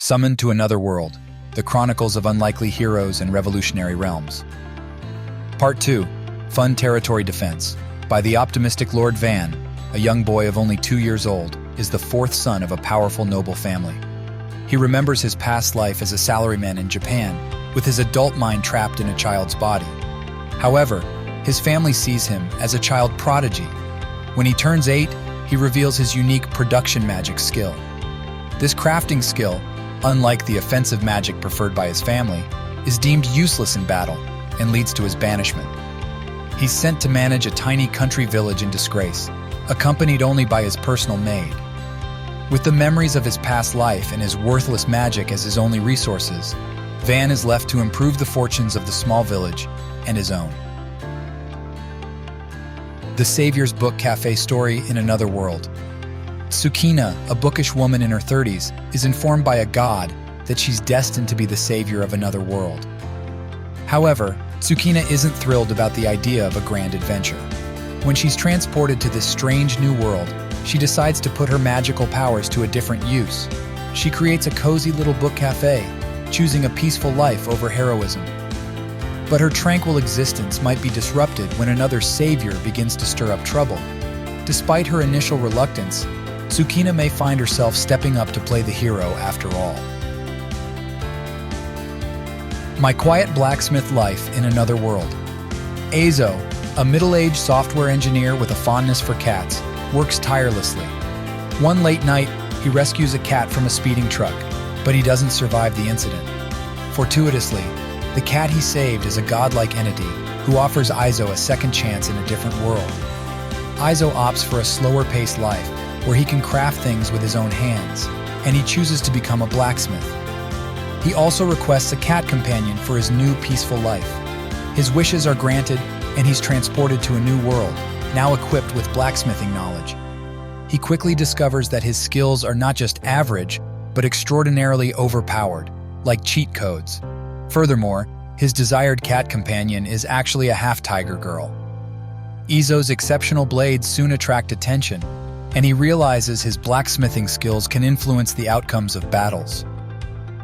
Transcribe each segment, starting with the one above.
Summoned to Another World, The Chronicles of Unlikely Heroes and Revolutionary Realms. Part 2, Fun Territory Defense. By the optimistic Lord Van, a young boy of only 2 years old, is the fourth son of a powerful noble family. He remembers his past life as a salaryman in Japan, with his adult mind trapped in a child's body. However, his family sees him as a child prodigy. When he turns 8, he reveals his unique production magic skill. This crafting skill, unlike the offensive magic preferred by his family, is deemed useless in battle and leads to his banishment. He's sent to manage a tiny country village in disgrace, accompanied only by his personal maid. With the memories of his past life and his worthless magic as his only resources, Van is left to improve the fortunes of the small village and his own. The Savior's Book Cafe Story in Another World. Tsukina, a bookish woman in her 30s, is informed by a god that she's destined to be the savior of another world. However, Tsukina isn't thrilled about the idea of a grand adventure. When she's transported to this strange new world, she decides to put her magical powers to a different use. She creates a cozy little book cafe, choosing a peaceful life over heroism. But her tranquil existence might be disrupted when another savior begins to stir up trouble. Despite her initial reluctance, Tsukina may find herself stepping up to play the hero after all. My Quiet Blacksmith Life in Another World. Eizo, a middle-aged software engineer with a fondness for cats, works tirelessly. One late night, he rescues a cat from a speeding truck, but he doesn't survive the incident. Fortuitously, the cat he saved is a godlike entity who offers Eizo a second chance in a different world. Eizo opts for a slower-paced life where he can craft things with his own hands, and he chooses to become a blacksmith. He also requests a cat companion for his new peaceful life. His wishes are granted, and he's transported to a new world, now equipped with blacksmithing knowledge. He quickly discovers that his skills are not just average, but extraordinarily overpowered, like cheat codes. Furthermore, his desired cat companion is actually a half-tiger girl. Eizo's exceptional blades soon attract attention, and he realizes his blacksmithing skills can influence the outcomes of battles.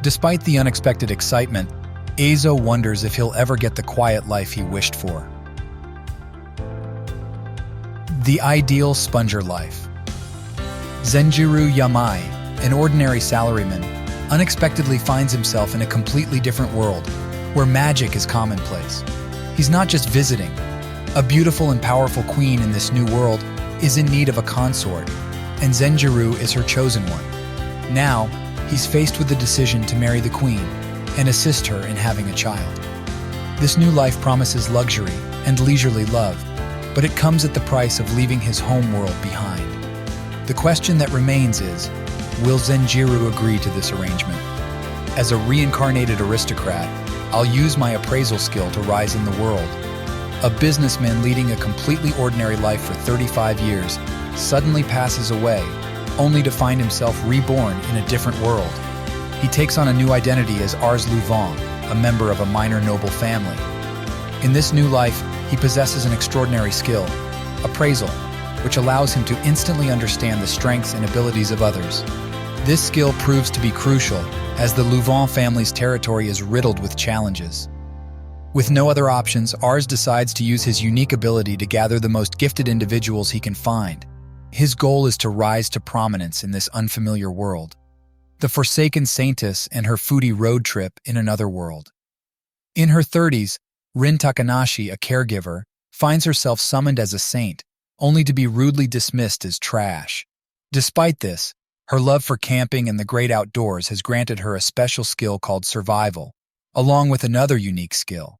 Despite the unexpected excitement, Eizo wonders if he'll ever get the quiet life he wished for. The Ideal Sponger Life. Zenjiro Yamai, an ordinary salaryman, unexpectedly finds himself in a completely different world, where magic is commonplace. He's not just visiting. A beautiful and powerful queen in this new world is in need of a consort, and Zenjiro is her chosen one. Now, he's faced with the decision to marry the queen and assist her in having a child. This new life promises luxury and leisurely love, but it comes at the price of leaving his home world behind. The question that remains is, will Zenjiro agree to this arrangement? As a reincarnated aristocrat, I'll use my appraisal skill to rise in the world. A businessman leading a completely ordinary life for 35 years suddenly passes away, only to find himself reborn in a different world. He takes on a new identity as Ars Luvang, a member of a minor noble family. In this new life, he possesses an extraordinary skill, appraisal, which allows him to instantly understand the strengths and abilities of others. This skill proves to be crucial, as the Luvang family's territory is riddled with challenges. With no other options, Ars decides to use his unique ability to gather the most gifted individuals he can find. His goal is to rise to prominence in this unfamiliar world. The Forsaken Saintess and her foodie road trip in Another World. In her 30s, Rin Takanashi, a caregiver, finds herself summoned as a saint, only to be rudely dismissed as trash. Despite this, her love for camping and the great outdoors has granted her a special skill called survival, along with another unique skill.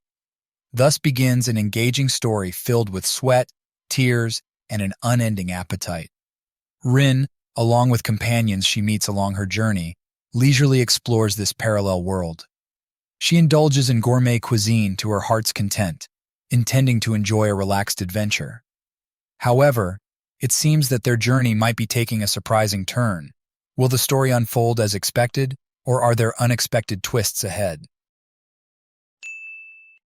Thus begins an engaging story filled with sweat, tears, and an unending appetite. Rin, along with companions she meets along her journey, leisurely explores this parallel world. She indulges in gourmet cuisine to her heart's content, intending to enjoy a relaxed adventure. However, it seems that their journey might be taking a surprising turn. Will the story unfold as expected, or are there unexpected twists ahead?